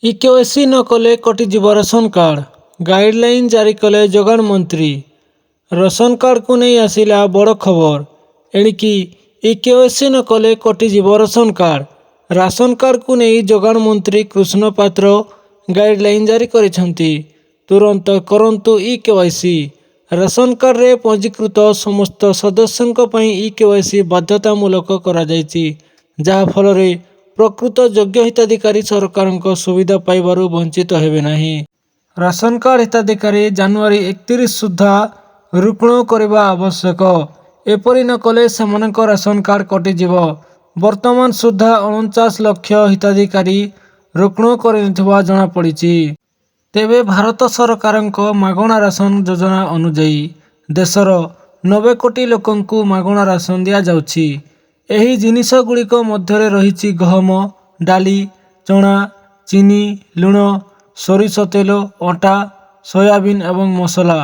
EKYC ନ କଲେ କଟିଯିବ ରାସନ କାର୍ଡ, ଗାଇଡଲାଇନ ଜାରି କଲେ ଯୋଗାଣ ମନ୍ତ୍ରୀ। ରାସନ କାର୍ଡକୁ ନେଇ ଆସିଲା ବଡ଼ ଖବର। ଏଣିକି ଇକେୱାଇସି ନ କଲେ କଟିଯିବ ରାସନ କାର୍ଡ। ରାସନ କାର୍ଡକୁ ନେଇ ଯୋଗାଣ ମନ୍ତ୍ରୀ କୃଷ୍ଣ ପାତ୍ର ଗାଇଡଲାଇନ ଜାରି କରିଛନ୍ତି। ତୁରନ୍ତ କରନ୍ତୁ ଇକେୱାଇସି। ରାସନ କାର୍ଡରେ ପଞ୍ଜୀକୃତ ସମସ୍ତ ସଦସ୍ୟଙ୍କ ପାଇଁ ଇକେୱାଇସି ବାଧ୍ୟତାମୂଳକ କରାଯାଇଛି, ଯାହାଫଳରେ ପ୍ରକୃତ ଯୋଗ୍ୟ ହିତାଧିକାରୀ ସରକାରଙ୍କ ସୁବିଧା ପାଇବାରୁ ବଞ୍ଚିତ ହେବେ ନାହିଁ। ରାସନ କାର୍ଡ ହିତାଧିକାରୀ ଜାନୁଆରୀ 31 ସୁଦ୍ଧା ରୁକୁଣ କରିବା ଆବଶ୍ୟକ। ଏପରି ନ କଲେ ସେମାନଙ୍କ ରାସନ କାର୍ଡ କଟିଯିବ। ବର୍ତ୍ତମାନ ସୁଦ୍ଧା 49 ଲକ୍ଷ ହିତାଧିକାରୀ ରୁକୁଣ କରିନଥିବା ଜଣାପଡ଼ିଛି। ତେବେ ଭାରତ ସରକାରଙ୍କ ମାଗଣା ରାସନ ଯୋଜନା ଅନୁଯାୟୀ ଦେଶର 90 କୋଟି ଲୋକଙ୍କୁ ମାଗଣା ରାସନ ଦିଆଯାଉଛି। ଏହି ଜିନିଷଗୁଡ଼ିକ ମଧ୍ୟରେ ରହିଛି ଗହମ, ଡାଲି, ଚଣା, ଚିନି, ଲୁଣ, ସୋରିଷ ତେଲ, ଅଟା, ସୋୟାବିନ ଏବଂ ମସଲା।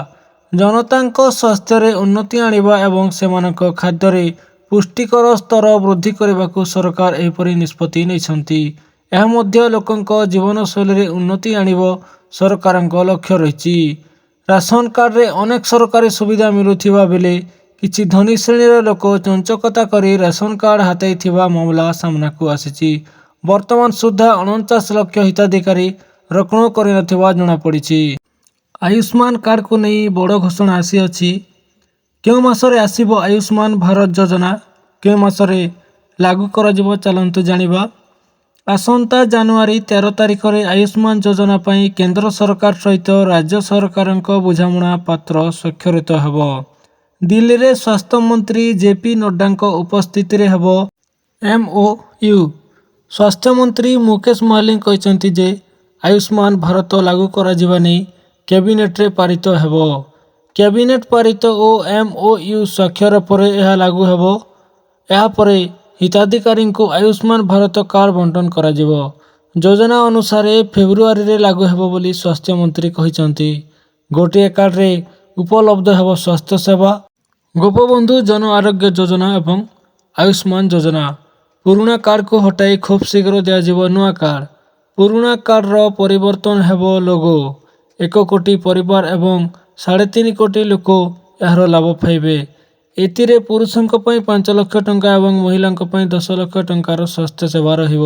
ଜନତାଙ୍କ ସ୍ୱାସ୍ଥ୍ୟରେ ଉନ୍ନତି ଆଣିବା ଏବଂ ସେମାନଙ୍କ ଖାଦ୍ୟରେ ପୁଷ୍ଟିକର ସ୍ତର ବୃଦ୍ଧି କରିବାକୁ ସରକାର ଏହିପରି ନିଷ୍ପତ୍ତି ନେଇଛନ୍ତି। ଏହା ମଧ୍ୟ ଲୋକଙ୍କ ଜୀବନଶୈଳୀରେ ଉନ୍ନତି ଆଣିବ ସରକାରଙ୍କ ଲକ୍ଷ୍ୟ ରହିଛି। ରାସନ କାର୍ଡରେ ଅନେକ ସରକାରୀ ସୁବିଧା ମିଳୁଥିବା ବେଳେ କିଛି ଧନୀ ଶ୍ରେଣୀର ଲୋକ ଚଞ୍ଚକତା କରି ରାସନ କାର୍ଡ ହାତେଇଥିବା ମାମଲା ସାମ୍ନାକୁ ଆସିଛି। ବର୍ତ୍ତମାନ ସୁଦ୍ଧା 49 ଲକ୍ଷ ହିତାଧିକାରୀ ରୁକୁଣ କରିନଥିବା ଜଣାପଡ଼ିଛି। ଆୟୁଷ୍ମାନ କାର୍ଡକୁ ନେଇ ବଡ଼ ଘୋଷଣା ଆସିଅଛି। କେଉଁ ମାସରେ ଆସିବ ଆୟୁଷ୍ମାନ ଭାରତ ଯୋଜନା? କେଉଁ ମାସରେ ଲାଗୁ କରାଯିବ ଚାଲନ୍ତୁ ଜାଣିବା। ଆସନ୍ତା ଜାନୁଆରୀ 13 ତାରିଖରେ ଆୟୁଷ୍ମାନ ଯୋଜନା ପାଇଁ କେନ୍ଦ୍ର ସରକାର ସହିତ ରାଜ୍ୟ ସରକାରଙ୍କ ବୁଝାମଣା ପତ୍ର ସ୍ୱାକ୍ଷରିତ ହେବ। ଦିଲ୍ଲୀରେ ସ୍ୱାସ୍ଥ୍ୟମନ୍ତ୍ରୀ ଜେପି ନଡ୍ଡାଙ୍କ ଉପସ୍ଥିତିରେ ହେବ ଏମଓୟୁ। ସ୍ୱାସ୍ଥ୍ୟମନ୍ତ୍ରୀ ମୁକେଶ ମାଲିନ କହିଛନ୍ତି ଯେ ଆୟୁଷ୍ମାନ ଭାରତ ଲାଗୁ କରାଯିବା ନେଇ କ୍ୟାବିନେଟରେ ପାରିତ ହେବ। କ୍ୟାବିନେଟ ପାରିତ ଓ ଏମଓୟୁ ସ୍ୱାକ୍ଷର ପରେ ଏହା ଲାଗୁ ହେବ। ଏହାପରେ ହିତାଧିକାରୀଙ୍କୁ ଆୟୁଷ୍ମାନ ଭାରତ କାର୍ଡ ବଣ୍ଟନ କରାଯିବ। ଯୋଜନା ଅନୁସାରେ ଫେବୃଆରୀରେ ଲାଗୁ ହେବ ବୋଲି ସ୍ୱାସ୍ଥ୍ୟମନ୍ତ୍ରୀ କହିଛନ୍ତି। ଗୋଟିଏ କାର୍ଡରେ ଉପଲବ୍ଧ ହେବ ସ୍ୱାସ୍ଥ୍ୟ ସେବା। ଗୋପବନ୍ଧୁ ଜନ ଆରୋଗ୍ୟ ଯୋଜନା ଏବଂ ଆୟୁଷ୍ମାନ ଯୋଜନା। ପୁରୁଣା କାର୍ଡକୁ ହଟାଇ ଖୁବ୍ ଶୀଘ୍ର ଦିଆଯିବ ନୂଆ କାର୍ଡ। ପୁରୁଣା କାର୍ଡର ପରିବର୍ତ୍ତନ ହେବ ଲୋଗୋ। 1 କୋଟି ପରିବାର ଏବଂ 3.5 କୋଟି ଲୋକ ଏହାର ଲାଭ ପାଇବେ। ଏଥିରେ ପୁରୁଷଙ୍କ ପାଇଁ 5 ଲକ୍ଷ ଟଙ୍କା ଏବଂ ମହିଳାଙ୍କ ପାଇଁ 10 ଲକ୍ଷ ଟଙ୍କାର ସ୍ୱାସ୍ଥ୍ୟ ସେବା ରହିବ।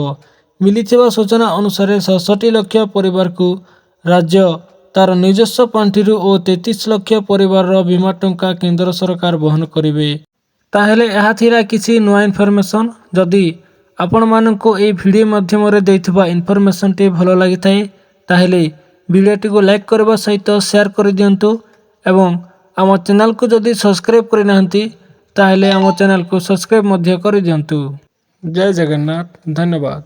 ମିଳିଥିବା ସୂଚନା ଅନୁସାରେ 67 ଲକ୍ଷ ପରିବାରକୁ ରାଜ୍ୟ ତାର ନିଜସ୍ୱ ପାଣ୍ଠିରୁ ଓ 33 ଲକ୍ଷ ପରିବାରର ବୀମା ଟଙ୍କା କେନ୍ଦ୍ର ସରକାର ବହନ କରିବେ। ତାହେଲେ ଏହା ଥିଲା କିଛି ନୂଆ ଇନଫର୍ମେସନ। ଯଦି ଆପଣମାନଙ୍କୁ ଏହି ଭିଡ଼ିଓ ମାଧ୍ୟମରେ ଦେଇଥିବା ଇନଫର୍ମେସନଟି ଭଲ ଲାଗିଥାଏ ତାହେଲେ ଭିଡ଼ିଓଟିକୁ ଲାଇକ୍ କରିବା ସହିତ ସେୟାର କରିଦିଅନ୍ତୁ ଏବଂ ଆମ ଚ୍ୟାନେଲକୁ ଯଦି ସବସ୍କ୍ରାଇବ୍ କରିନାହାନ୍ତି ତାହେଲେ ଆମ ଚ୍ୟାନେଲକୁ ସବସ୍କ୍ରାଇବ୍ ମଧ୍ୟ କରିଦିଅନ୍ତୁ। ଜୟ ଜଗନ୍ନାଥ। ଧନ୍ୟବାଦ।